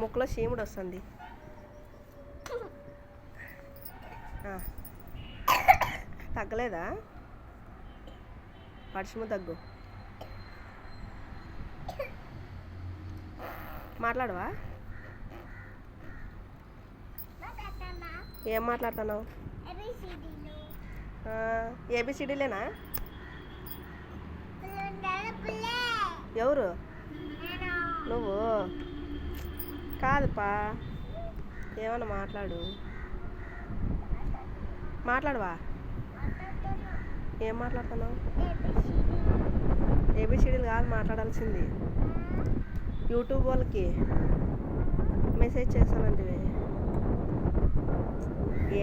ముక్కులో చీముడు వస్తుంది. తగ్గలేదా? పడిచిము తగ్గు. మాట్లాడవా? ఏం మాట్లాడుతున్నావు? ఏబిసిడీలేనా? ఎవరు నువ్వు? కాదుపా, ఏమన్నా మాట్లాడవా? ఏం మాట్లాడుతున్నావు? ఏబిసిడీలు కాదు మాట్లాడాల్సింది. యూట్యూబ్ వాళ్ళకి మెసేజ్ చేస్తానంటే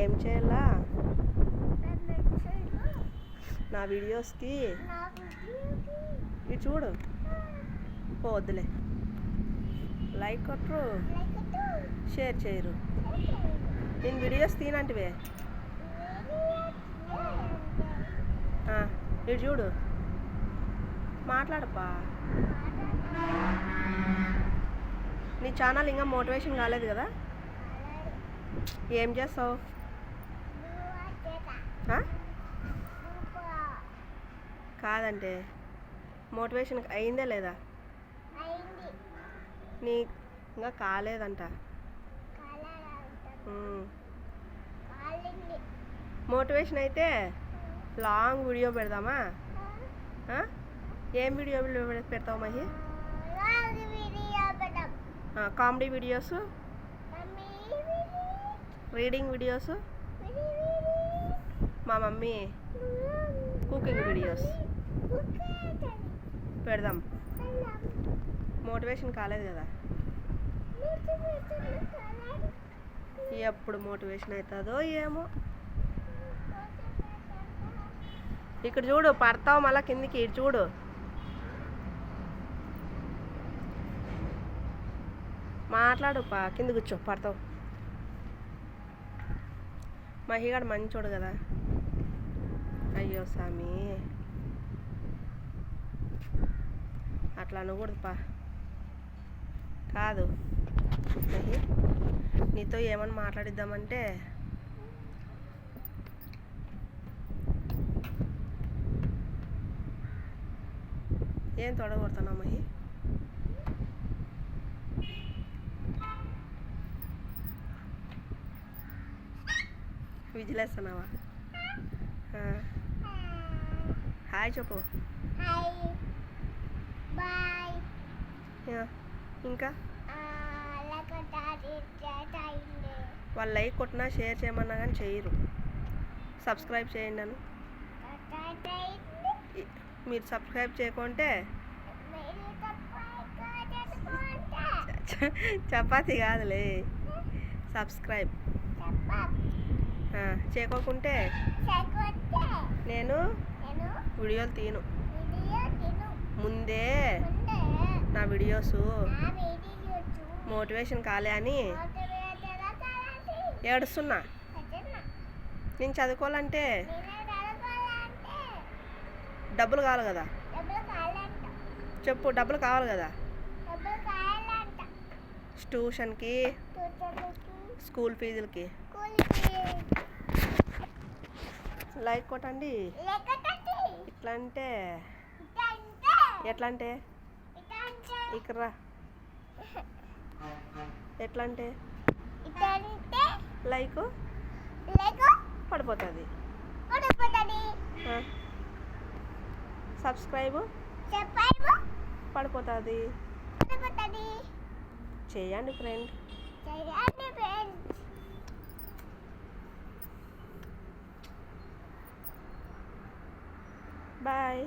ఏం చేయాలా? నా వీడియోస్కి ఇవి చూడు. వద్దులే, లైక్ కొట్టరు, షేర్ చేయరు. నేను వీడియోస్ తీనంటివే. ఇటు చూడు, మాట్లాడపా. నీ ఛానల్ ఇంకా మోటివేషన్ కాలేదు కదా? ఏం చేస్తావు? కాదంటే మోటివేషన్ అయిందే లేదా? నీ ఇంకా కాలేదంట. మోటివేషన్ అయితే లాంగ్ వీడియో పెడదామా? ఏం వీడియో పెడతావు Mahi? Comedy videos, reading videos, మా మమ్మీ కుకింగ్ వీడియోస్ పెడదాం. మోటివేషన్ కాలేదు కదా? ఎప్పుడు మోటివేషన్ అవుతుందో ఏమో. ఇక్కడ చూడు, పడతావు మళ్ళా కిందికి. ఇటు చూడు, మాట్లాడు పా. కింద కూర్చో, పడతావు. మహిగాడు మంచోడు కదా. అయ్యో సామి, అట్లా అనకూడదు పా. కాదు మహి, నీతో ఏమని మాట్లాడిద్దామంటే ఏం తొడగొడుతున్నావు మహి? విజిలేస్తున్నావా? హాయ్ చెప్పు. ఇంకా వాళ్ళు లైక్ కొట్టినా షేర్ చేయమన్నా కానీ చేయరు. సబ్స్క్రైబ్ చేయండి అను. మీరు సబ్స్క్రైబ్ చేయకుంటే చపాతీ కాదులే, సబ్స్క్రైబ్ చేయకుంటే నేను వీడియోలు తీను. ముందే నా వీడియోస్ మోటివేషన్ కాలే అని ఏడుస్తున్నా. నేను చదువుకోవాలంటే డబ్బులు కావాలి కదా? చెప్పు, డబ్బులు కావాలి కదా? ట్యూషన్కి, స్కూల్ ఫీజులకి. లైక్ కొట్టండి. ఇట్లా అంటే ఎట్లా అంటే ఇక్కడ ఎట్లా అంటే లైక్ పడిపోతుంది. సబ్స్క్రైబ్ పడిపోతుంది. చేయండి ఫ్రెండ్. బాయ్.